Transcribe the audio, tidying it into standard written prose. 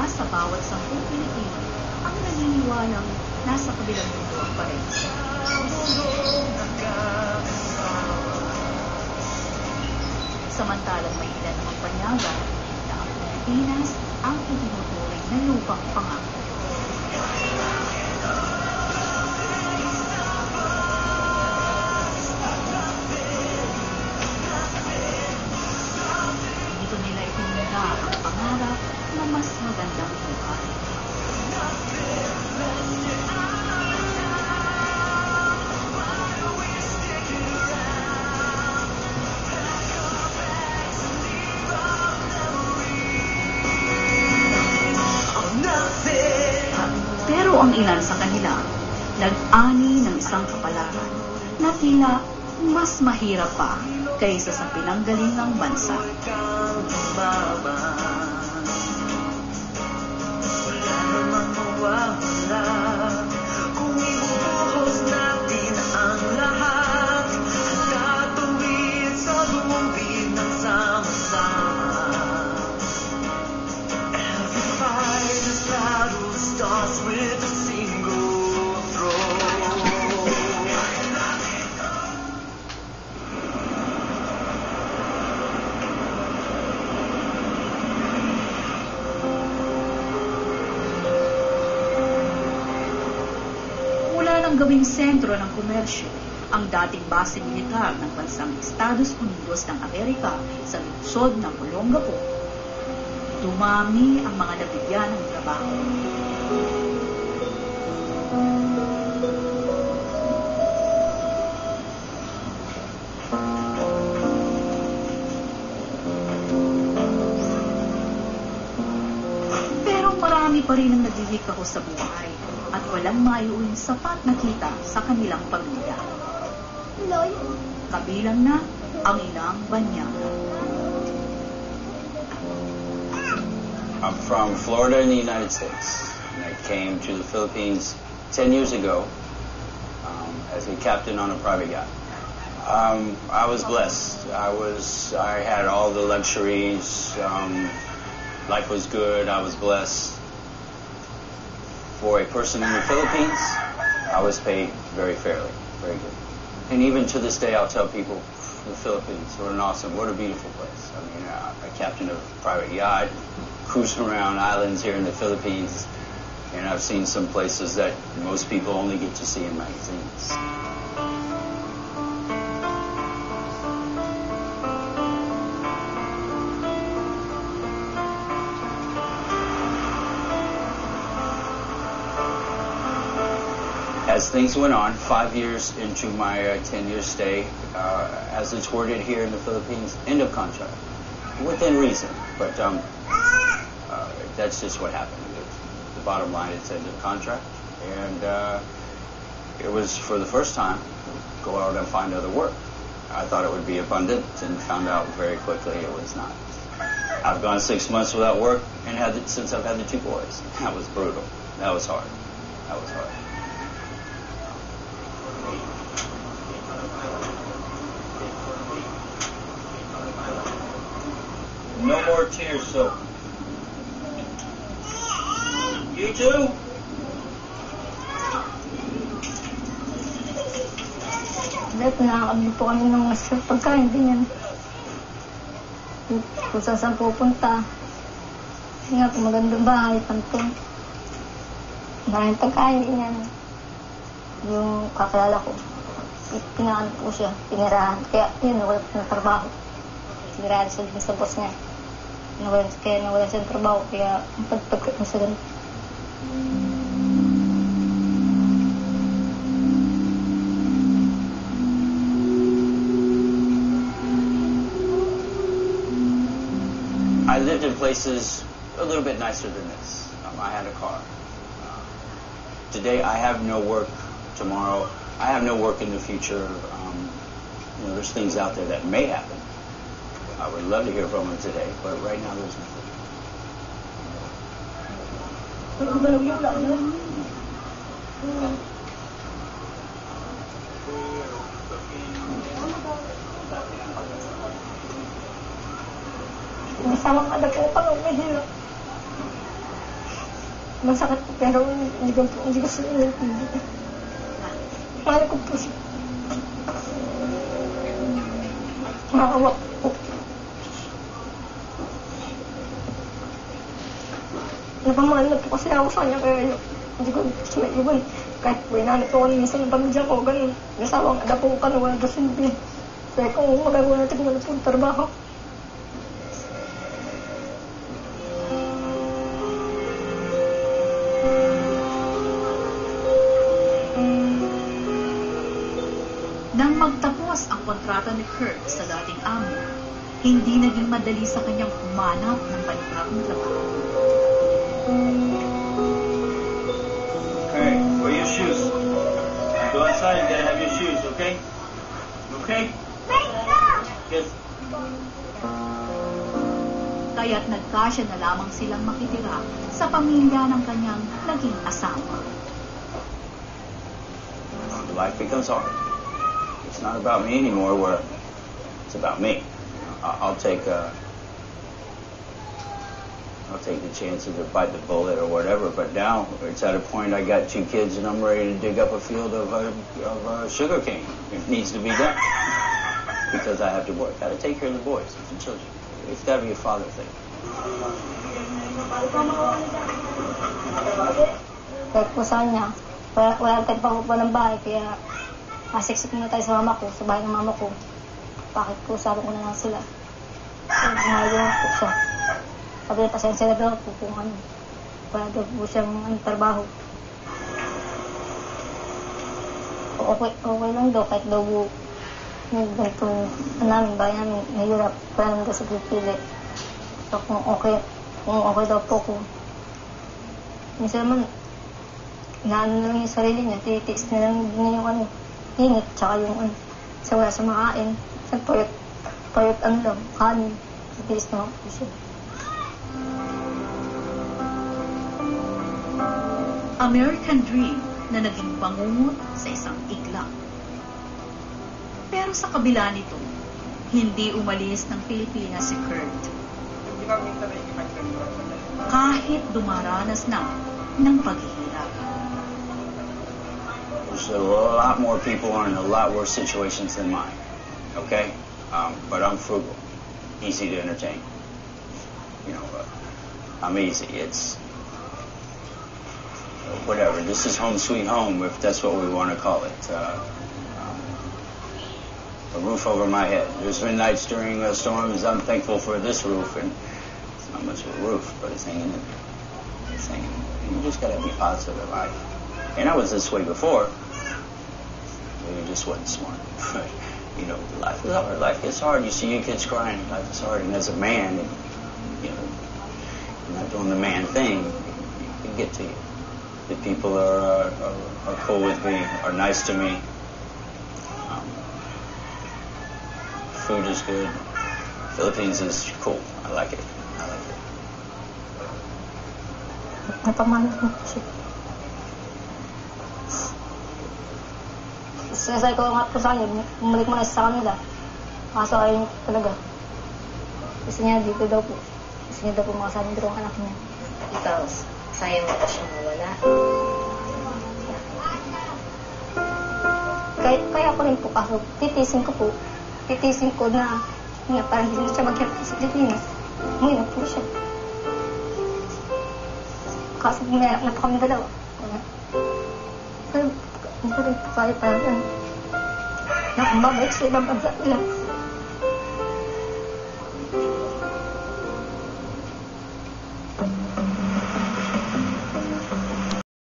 isa sa bawat 10 Pilipino ang naniniwalang nasa kabilang mundo ang parehas. Samantalang may ilan namang panyaga na ang Pilipinas ang itinuturing na lupang pangako. Dito nila itinunda ang pangarap na mas magandang buhay. Pero ang ilan sa kanila, nag-ani ng isang kapalaran na tila mas mahirap pa kaysa sa pinanggalingang bansa. Wala namang mawawala kung ibubuhos natin ang lahat. Hanggat sa lumambing ng sama-sama. Every fight is battle starts with a single throw. Mula nang gawing sentro ng komersyo, ang dating base militar ng bansang Estados Unidos ng Amerika sa lungsod ng Olongapo, dumami ang mga nabigyan ng trabaho. Pero marami pa rin ang naglilikaw sa buhay at walang maiuwing sapat na kita sa kanilang pamilya. Kabilang na ang ilang banyaga. I'm from Florida in the United States. And I came to the Philippines 10 years ago as a captain on a private yacht. I was blessed. I had all the luxuries. Life was good. I was blessed. For a person in the Philippines, I was paid very fairly, very good. And even to this day, I'll tell people, the Philippines, what an awesome, what a beautiful place. I mean, a captain of a private yacht, cruising around islands here in the Philippines, and I've seen some places that most people only get to see in magazines. As things went on, 5 years into my 10-year stay, as it's worded here in the Philippines, end of contract, within reason. But that's just what happened. The bottom line, it's end of contract, and it was for the first time go out and find other work. I thought it would be abundant, and found out very quickly it was not. I've gone 6 months without work, and since I've had the 2 boys. That was brutal. That was hard. That was hard. No more tears, so. You too? Dahil nakakabili po kami ng mas pagkain din yan. Kung saan pupunta. Kasi nga po magandang bahay, pantong. Maraming pagkain din yan. Yung kakilala ko, pinaan po siya, pinirahan. Kaya yun, nawala po ng trabaho. Pinirahan siya din sa boss niya. Nawala siya ng trabaho, kaya ang pagpagkat mo sa ganito. I lived in places a little bit nicer than this. I had a car. Today I have no work. Tomorrow I have no work in the future. There's things out there that may happen. I would love to hear from them today, but right now there's nothing. Masamang anak ko pa nung mahirap. Masakit po, pero hindi ko sila nilipindi. Mahal ko po siya. Maawa po. Napamahal na po kasi ako sa kanya, kaya hindi ko siya iwan. Kahit po inanit ko minsan ng pamilya ko, ganun. Nasawang ada po ka na wala na silbi. Kaya kung magagawa natin kung ano po ang trabaho. Nang magtapos ang kontrata ni Kurt sa dating amo, hindi naging madali sa kanyang humanap ng panibagong trabaho. Hey, wear your shoes. Go outside, you gotta have your shoes, okay? Okay? Good. Kaya't nagkasya na lamang silang makitira sa pamilya ng kanyang naging asawa. Life becomes hard. It's not about me anymore, where it's about me. I'll take the chances to bite the bullet or whatever, but now it's at a point I got 2 kids and I'm ready to dig up a field of sugar cane. It needs to be done because I have to work. I got to take care of the boys and the children. It's got to be a father thing. Kahit po sa kanya, wala tayo pa ng bahay, kaya asiksik muna tayo sa mama ko, sa bahay ng mama ko. Bakit po, sabi ko na lang sila. Bumayo na po siya. Sabi niya, pasensya na daw po kung ano. Wala daw po siyang trabaho. Okay lang daw, kahit daw po yung ganito namin, bahay namin, nahirap. Wala naman daw sa pipili. So kung okay daw po ko. Minsan naman, inaano na lang yung sarili niya, titiis na lang niya yung ano, init, tsaka yung ano, sa wala sa makain. Payot ano lang, kanin, titiis na ako siya. American Dream na naging bangungot sa isang iglap. Pero sa kabila nito, hindi umalis ng Pilipinas si Kurt. Kahit dumaranas na ng paghihirap. There's a lot more people are in a lot worse situations than mine. Okay? But I'm frugal. Easy to entertain. You know, I'm easy. It's whatever. This is home sweet home, if that's what we want to call it. A roof over my head. There's been nights during storms I'm thankful for this roof, and it's not much of a roof, but it's hanging in there. It's hanging in there. You just got to be positive in life. And I was this way before. Maybe just wasn't smart. You know, life is hard. Life gets hard. You see your kids crying. Life is hard. And as a man, you know, you're not doing the man thing. It can get to you. The people are cool with me, are nice to me. Food is good. Philippines is cool. I like it. Napamahal ko siya. Sasay ko nga po sa kanya, bumalik mo na sa kanila. Kaso ayaw talaga. Gusto niya dito daw po. Gusto niya daw po makasama yung dalawang anak niya. Ikaw, sayang mo pa siyang mawala. Kaya ko rin po, kaso titisin ko na parang hindi siya maghirap sa Pilipinas. Umuwi na po siya. Kaso pumayarap na po kami dalawa. Pero hindi ko rin po kaya parang nakambabalik sa ibang bansa nila.